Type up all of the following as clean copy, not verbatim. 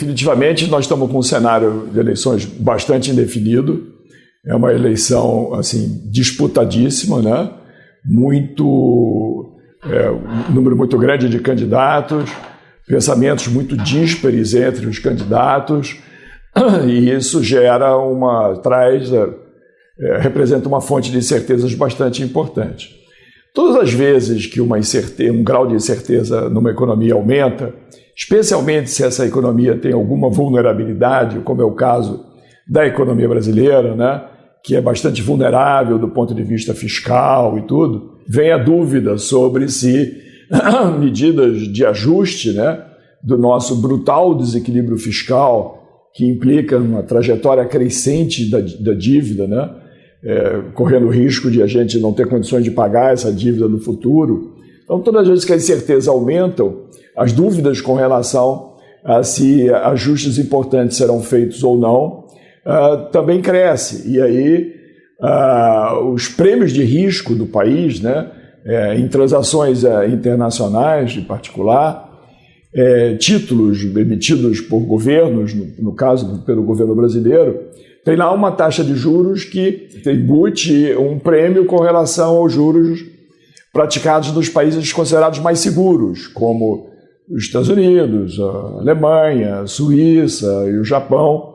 definitivamente nós estamos com um cenário de eleições bastante indefinido. É uma eleição assim, disputadíssima, né? Um número muito grande de candidatos, pensamentos muito díspares entre os candidatos, e isso representa uma fonte de incertezas bastante importante. Todas as vezes que um grau de incerteza numa economia aumenta, especialmente se essa economia tem alguma vulnerabilidade, como é o caso da economia brasileira, né, que é bastante vulnerável do ponto de vista fiscal e tudo, vem a dúvida sobre se medidas de ajuste, né, do nosso brutal desequilíbrio fiscal, que implica uma trajetória crescente da dívida, né, correndo o risco de a gente não ter condições de pagar essa dívida no futuro. Então, todas as vezes que as incertezas aumentam, as dúvidas com relação a se ajustes importantes serão feitos ou não, também cresce. E aí, os prêmios de risco do país, né, em transações internacionais, em particular, títulos emitidos por governos, no caso pelo governo brasileiro, tem lá uma taxa de juros que embute um prêmio com relação aos juros praticados nos países considerados mais seguros, como os Estados Unidos, a Alemanha, a Suíça e o Japão.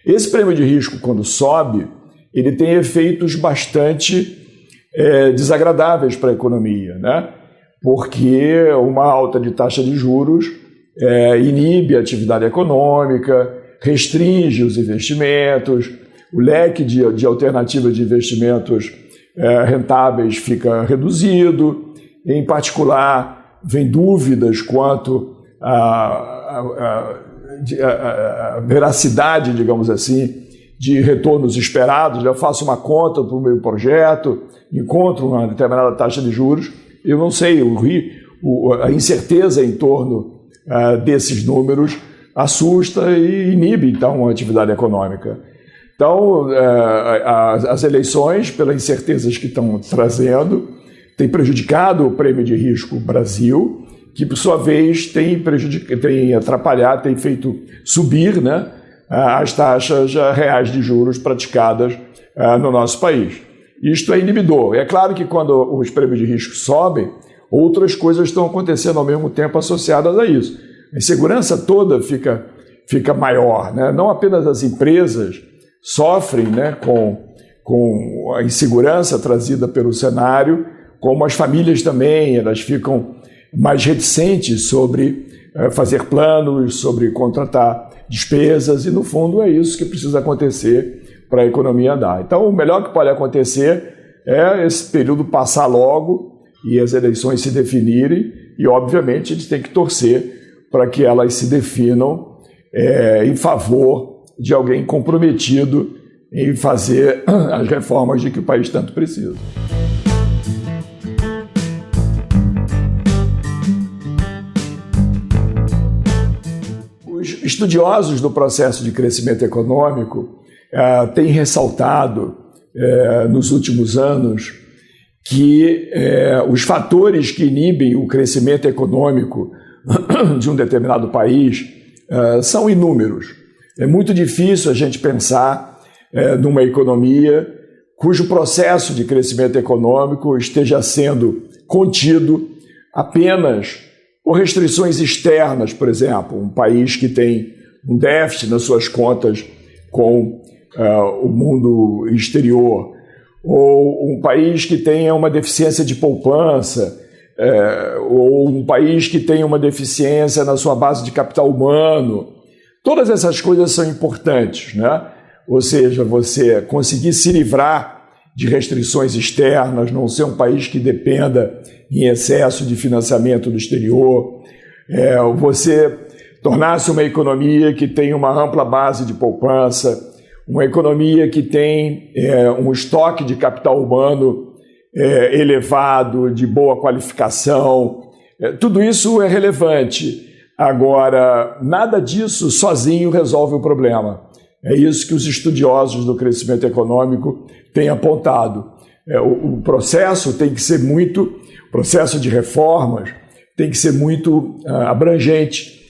Esse prêmio de risco, quando sobe, ele tem efeitos bastante desagradáveis para a economia, né? Porque uma alta de taxa de juros inibe a atividade econômica, restringe os investimentos, o leque de alternativas de investimentos rentáveis fica reduzido. Em particular, vem dúvidas quanto à veracidade, digamos assim, de retornos esperados. Eu faço uma conta para o meu projeto, encontro uma determinada taxa de juros, eu não sei, a incerteza em torno desses números assusta e inibe, então, a atividade econômica. Então, as eleições, pelas incertezas que estão trazendo, têm prejudicado o prêmio de risco Brasil, que, por sua vez, tem atrapalhado, tem feito subir, né, as taxas reais de juros praticadas no nosso país. Isto é inibidor. É claro que quando os prêmios de risco sobem, outras coisas estão acontecendo ao mesmo tempo associadas a isso. A insegurança toda fica maior, né? Não apenas as empresas sofrem, né, com a insegurança trazida pelo cenário, como as famílias também, elas ficam mais reticentes sobre fazer planos, sobre contratar despesas, e no fundo é isso que precisa acontecer para a economia andar. Então, o melhor que pode acontecer é esse período passar logo e as eleições se definirem, e obviamente a gente tem que torcer para que elas se definam em favor de alguém comprometido em fazer as reformas de que o país tanto precisa. Os estudiosos do processo de crescimento econômico têm ressaltado nos últimos anos que os fatores que inibem o crescimento econômico de um determinado país são inúmeros. É muito difícil a gente pensar numa economia cujo processo de crescimento econômico esteja sendo contido apenas por restrições externas, por exemplo, um país que tem um déficit nas suas contas com o mundo exterior, ou um país que tenha uma deficiência de poupança, ou um país que tenha uma deficiência na sua base de capital humano. Todas essas coisas são importantes, né? Ou seja, você conseguir se livrar de restrições externas, não ser um país que dependa em excesso de financiamento do exterior, você tornar-se uma economia que tem uma ampla base de poupança, uma economia que tem um estoque de capital humano elevado, de boa qualificação. Tudo isso é relevante. Agora, nada disso sozinho resolve o problema. É isso que os estudiosos do crescimento econômico têm apontado. O processo tem que ser o processo de reformas tem que ser muito abrangente,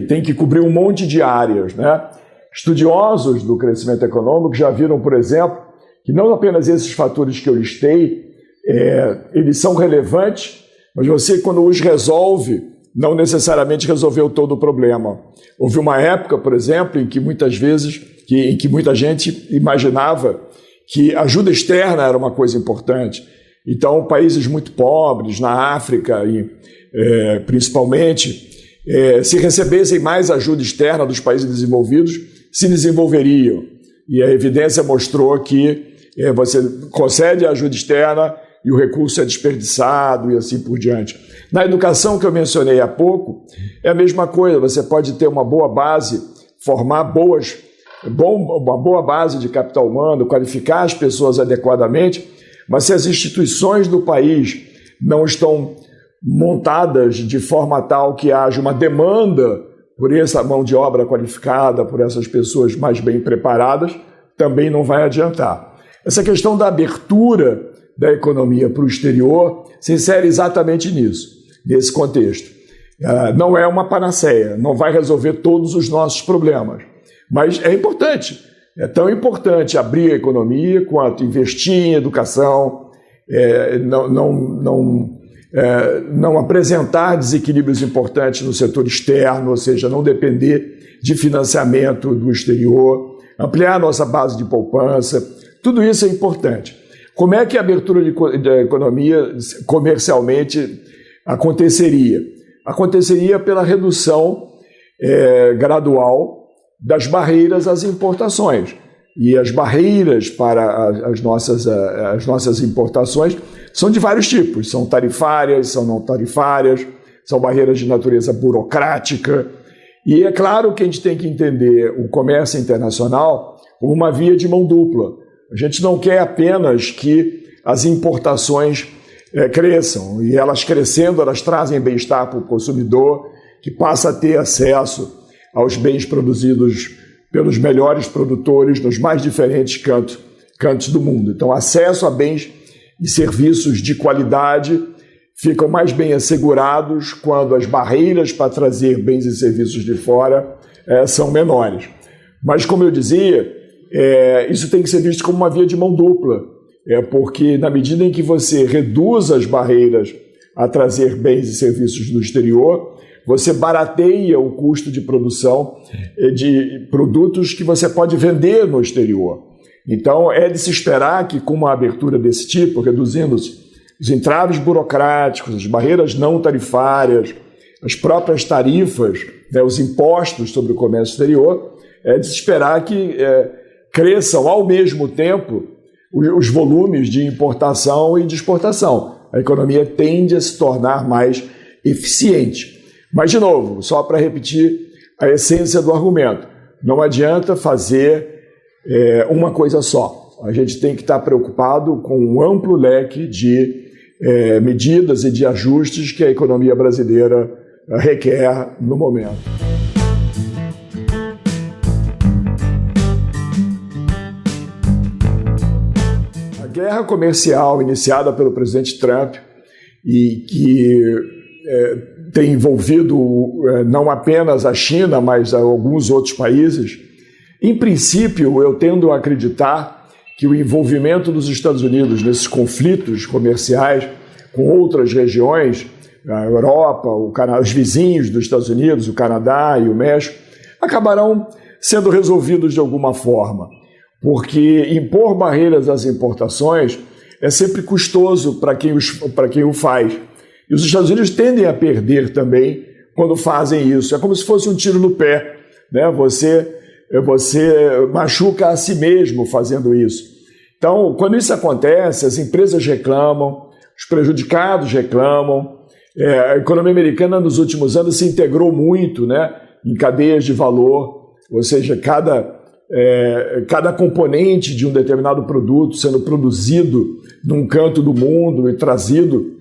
tem que cobrir um monte de áreas, né? Estudiosos do crescimento econômico já viram, por exemplo, que não apenas esses fatores que eu listei, eles são relevantes, mas você, quando os resolve, não necessariamente resolveu todo o problema. Houve uma época, por exemplo, em que muita gente imaginava que ajuda externa era uma coisa importante. Então, países muito pobres, na África, principalmente, se recebessem mais ajuda externa dos países desenvolvidos, se desenvolveriam. E a evidência mostrou que você concede a ajuda externa e o recurso é desperdiçado e assim por diante. Na educação que eu mencionei há pouco, é a mesma coisa. Você pode ter uma boa base, formar uma boa base de capital humano, qualificar as pessoas adequadamente, mas se as instituições do país não estão montadas de forma tal que haja uma demanda por essa mão de obra qualificada, por essas pessoas mais bem preparadas, também não vai adiantar. Essa questão da abertura da economia para o exterior se insere exatamente nisso, nesse contexto. Não é uma panaceia, não vai resolver todos os nossos problemas, mas é importante. É tão importante abrir a economia quanto investir em educação, não apresentar desequilíbrios importantes no setor externo, ou seja, não depender de financiamento do exterior, ampliar a nossa base de poupança, tudo isso é importante. Como é que a abertura da economia comercialmente aconteceria? Aconteceria pela redução gradual das barreiras às importações. E as barreiras para as nossas importações são de vários tipos. São tarifárias, são não tarifárias, são barreiras de natureza burocrática. E é claro que a gente tem que entender o comércio internacional como uma via de mão dupla. A gente não quer apenas que as importações cresçam. E elas crescendo, elas trazem bem-estar para o consumidor, que passa a ter acesso aos bens produzidos pelos melhores produtores nos mais diferentes cantos do mundo. Então, acesso a bens e serviços de qualidade ficam mais bem assegurados quando as barreiras para trazer bens e serviços de fora são menores. Mas, como eu dizia, isso tem que ser visto como uma via de mão dupla, porque na medida em que você reduz as barreiras a trazer bens e serviços do exterior, você barateia o custo de produção de produtos que você pode vender no exterior. Então, é de se esperar que, com uma abertura desse tipo, reduzindo os entraves burocráticos, as barreiras não tarifárias, as próprias tarifas, os impostos sobre o comércio exterior, é de se esperar que cresçam ao mesmo tempo os volumes de importação e de exportação. A economia tende a se tornar mais eficiente. Mas, de novo, só para repetir a essência do argumento, não adianta fazer uma coisa só. A gente tem que estar preocupado com um amplo leque de medidas e de ajustes que a economia brasileira requer no momento. A guerra comercial iniciada pelo presidente Trump e que tem envolvido não apenas a China, mas alguns outros países, em princípio, eu tendo a acreditar que o envolvimento dos Estados Unidos nesses conflitos comerciais com outras regiões, a Europa, os vizinhos dos Estados Unidos, o Canadá e o México, acabarão sendo resolvidos de alguma forma, porque impor barreiras às importações é sempre custoso para quem o faz. E os Estados Unidos tendem a perder também quando fazem isso. É como se fosse um tiro no pé, né? Você machuca a si mesmo fazendo isso. Então, quando isso acontece, as empresas reclamam, os prejudicados reclamam. A economia americana, nos últimos anos, se integrou muito, né, em cadeias de valor, ou seja, cada componente de um determinado produto sendo produzido num canto do mundo e trazido,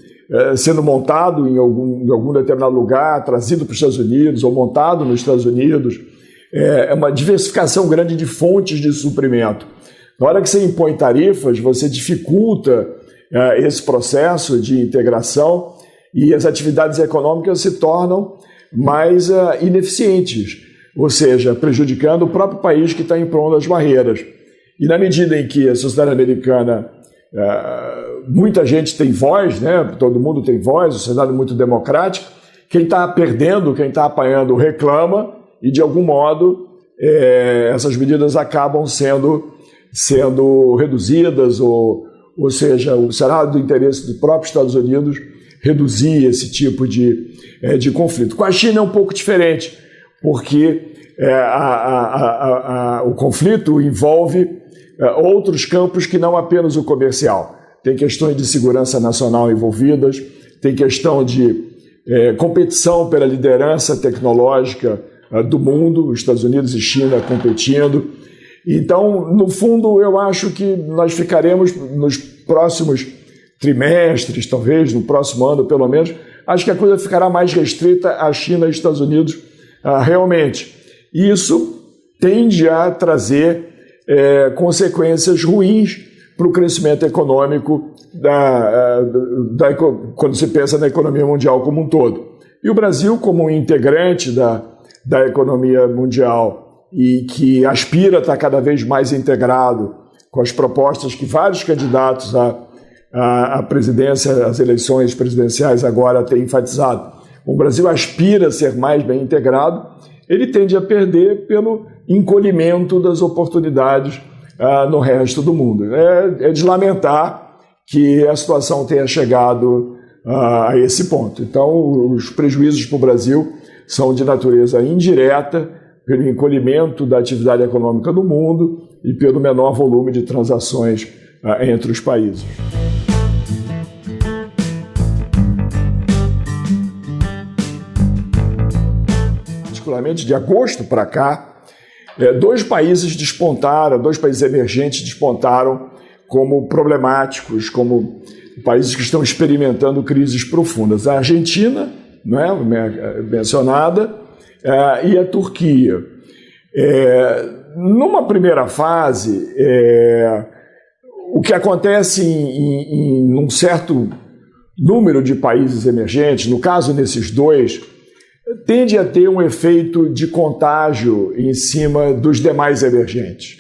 sendo montado em algum determinado lugar, trazido para os Estados Unidos ou montado nos Estados Unidos. É uma diversificação grande de fontes de suprimento. Na hora que você impõe tarifas, você dificulta esse processo de integração e as atividades econômicas se tornam mais ineficientes, ou seja, prejudicando o próprio país que está impondo as barreiras. E na medida em que a sociedade americana, muita gente tem voz, né? Todo mundo tem voz, a sociedade é muito democrática, quem está perdendo, quem está apanhando reclama e, de algum modo, essas medidas acabam sendo reduzidas, ou seja, será do interesse do próprio Estados Unidos reduzir esse tipo de conflito. Com a China é um pouco diferente, porque o conflito envolve outros campos que não apenas o comercial. Tem questões de segurança nacional envolvidas, tem questão de competição pela liderança tecnológica do mundo, os Estados Unidos e China competindo. Então, no fundo, eu acho que nós ficaremos nos próximos trimestres, talvez, no próximo ano, pelo menos, acho que a coisa ficará mais restrita à China e Estados Unidos realmente. E isso tende a trazer consequências ruins para o crescimento econômico quando se pensa na economia mundial como um todo. E o Brasil, como um integrante da economia mundial e que aspira a estar cada vez mais integrado com as propostas que vários candidatos à presidência, às eleições presidenciais agora têm enfatizado, o Brasil aspira a ser mais bem integrado, ele tende a perder pelo encolhimento das oportunidades no resto do mundo. É de lamentar que a situação tenha chegado a esse ponto. Então, os prejuízos para o Brasil são de natureza indireta, pelo encolhimento da atividade econômica no mundo e pelo menor volume de transações entre os países. Particularmente de agosto para cá, dois países emergentes despontaram como problemáticos, como países que estão experimentando crises profundas. A Argentina, mencionada, e a Turquia. Numa primeira fase, o que acontece em um certo número de países emergentes, no caso nesses dois, tende a ter um efeito de contágio em cima dos demais emergentes,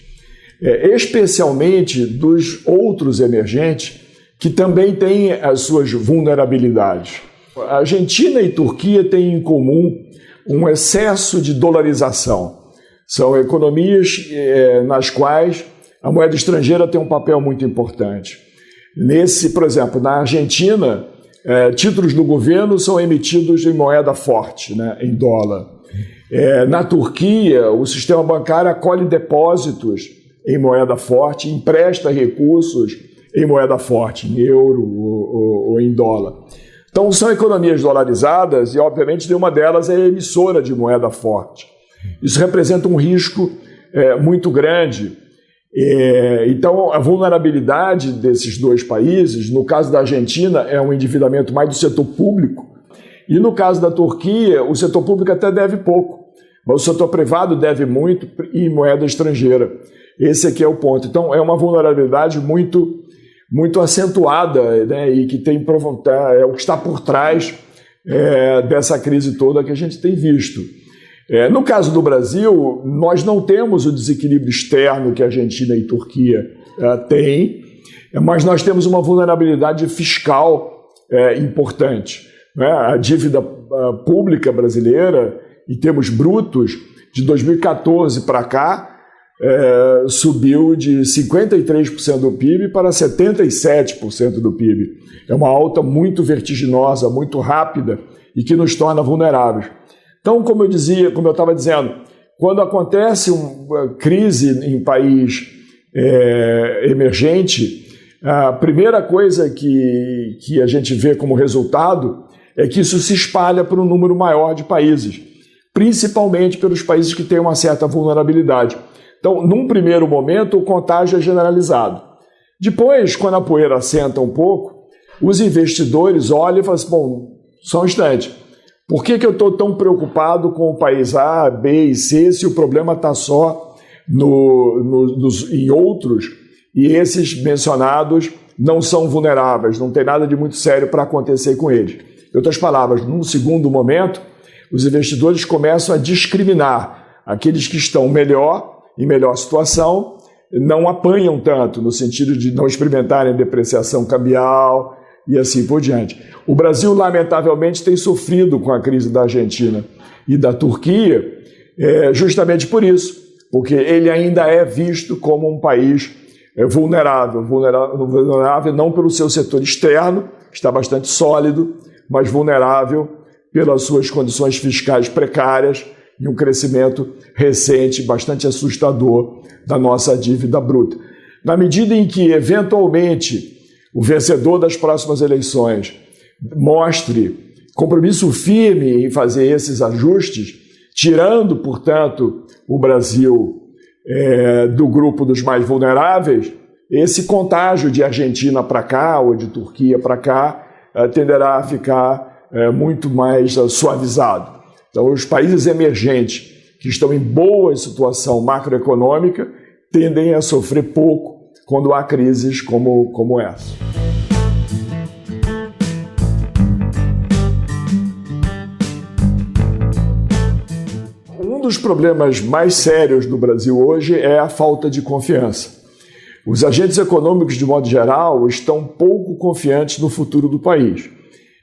especialmente dos outros emergentes que também têm as suas vulnerabilidades. A Argentina e a Turquia têm em comum um excesso de dolarização. São economias nas quais a moeda estrangeira tem um papel muito importante. Por exemplo, na Argentina, títulos do governo são emitidos em moeda forte, em dólar. Na Turquia, o sistema bancário acolhe depósitos em moeda forte, empresta recursos em moeda forte, em euro ou em dólar. Então, são economias dolarizadas e, obviamente, nenhuma delas é emissora de moeda forte. Isso representa um risco muito grande. Então, a vulnerabilidade desses dois países, no caso da Argentina, é um endividamento mais do setor público, e no caso da Turquia, o setor público até deve pouco, mas o setor privado deve muito em moeda estrangeira. Esse aqui é o ponto. Então, é uma vulnerabilidade muito acentuada, e que é o que está por trás dessa crise toda que a gente tem visto. No caso do Brasil, nós não temos o desequilíbrio externo que a Argentina e a Turquia têm, mas nós temos uma vulnerabilidade fiscal importante. A dívida pública brasileira, em termos brutos, de 2014 para cá, subiu de 53% do PIB para 77% do PIB. É uma alta muito vertiginosa, muito rápida e que nos torna vulneráveis. Então, como eu estava dizendo, quando acontece uma crise em país emergente, a primeira coisa que a gente vê como resultado é que isso se espalha para um número maior de países, principalmente pelos países que têm uma certa vulnerabilidade. Então, num primeiro momento, o contágio é generalizado. Depois, quando a poeira assenta um pouco, os investidores olham e falam assim, bom, só um instante, por que eu estou tão preocupado com o país A, B e C se o problema está só em outros e esses mencionados não são vulneráveis, não tem nada de muito sério para acontecer com eles? Em outras palavras, num segundo momento, os investidores começam a discriminar aqueles que estão em melhor situação, não apanham tanto, no sentido de não experimentarem depreciação cambial e assim por diante. O Brasil, lamentavelmente, tem sofrido com a crise da Argentina e da Turquia justamente por isso, porque ele ainda é visto como um país vulnerável não pelo seu setor externo, que está bastante sólido, mas vulnerável pelas suas condições fiscais precárias e um crescimento recente bastante assustador da nossa dívida bruta. Na medida em que, eventualmente, o vencedor das próximas eleições mostre compromisso firme em fazer esses ajustes, tirando, portanto, o Brasil do grupo dos mais vulneráveis, esse contágio de Argentina para cá ou de Turquia para cá tenderá a ficar muito mais suavizado. Então, os países emergentes que estão em boa situação macroeconômica tendem a sofrer pouco quando há crises como essa. Um dos problemas mais sérios do Brasil hoje é a falta de confiança. Os agentes econômicos, de modo geral, estão pouco confiantes no futuro do país.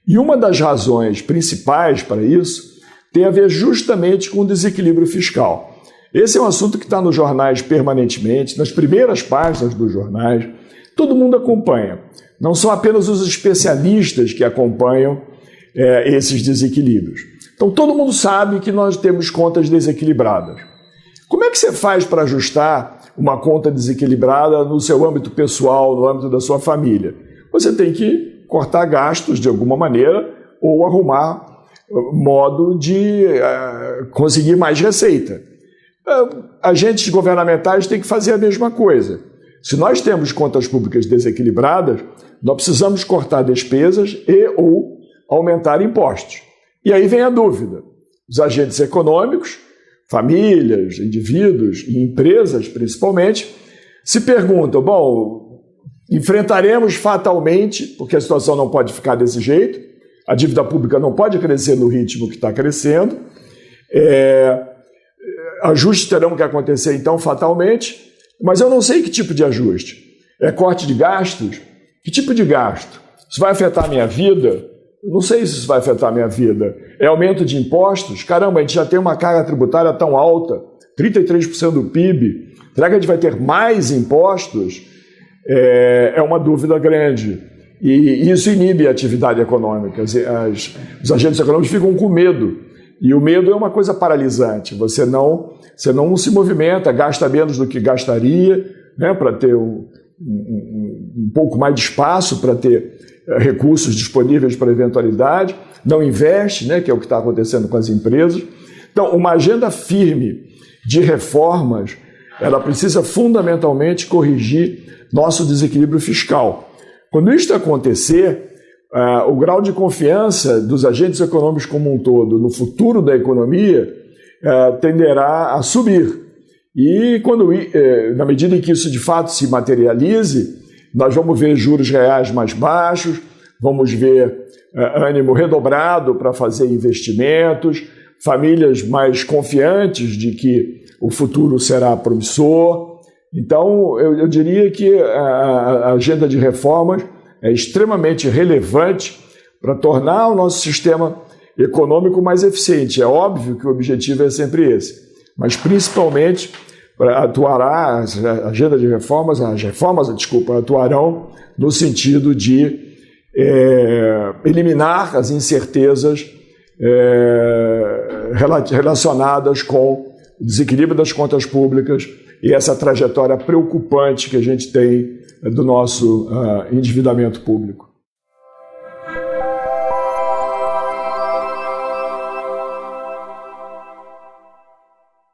E uma das razões principais para isso tem a ver justamente com o desequilíbrio fiscal. Esse é um assunto que está nos jornais permanentemente, nas primeiras páginas dos jornais. Todo mundo acompanha. Não são apenas os especialistas que acompanham esses desequilíbrios. Então, todo mundo sabe que nós temos contas desequilibradas. Como é que você faz para ajustar uma conta desequilibrada no seu âmbito pessoal, no âmbito da sua família? Você tem que cortar gastos de alguma maneira ou arrumar modo de conseguir mais receita. Agentes governamentais têm que fazer a mesma coisa. Se nós temos contas públicas desequilibradas, nós precisamos cortar despesas ou aumentar impostos. E aí vem a dúvida. Os agentes econômicos, famílias, indivíduos e empresas, principalmente, se perguntam, bom, enfrentaremos fatalmente, porque a situação não pode ficar desse jeito, a dívida pública não pode crescer no ritmo que está crescendo, ajustes terão que acontecer, então, fatalmente, mas eu não sei que tipo de ajuste. É corte de gastos? Que tipo de gasto? Isso vai afetar a minha vida? Não sei se isso vai afetar a minha vida. É aumento de impostos? Caramba, a gente já tem uma carga tributária tão alta, 33% do PIB. Será que a gente vai ter mais impostos? É uma dúvida grande. E isso inibe a atividade econômica. Os agentes econômicos ficam com medo. E o medo é uma coisa paralisante. Você não se movimenta, gasta menos do que gastaria, né, para ter um pouco mais de espaço, para ter recursos disponíveis para eventualidade, não investe, né, que é o que está acontecendo com as empresas. Então, uma agenda firme de reformas, ela precisa fundamentalmente corrigir nosso desequilíbrio fiscal. Quando isso acontecer, o grau de confiança dos agentes econômicos como um todo no futuro da economia tenderá a subir. E na medida em que isso de fato se materialize, nós vamos ver juros reais mais baixos, vamos ver ânimo redobrado para fazer investimentos, famílias mais confiantes de que o futuro será promissor. Então, eu diria que a agenda de reformas é extremamente relevante para tornar o nosso sistema econômico mais eficiente. É óbvio que o objetivo é sempre esse, mas principalmente atuará a agenda de reformas, atuarão no sentido de eliminar as incertezas relacionadas com o desequilíbrio das contas públicas e essa trajetória preocupante que a gente tem do nosso endividamento público.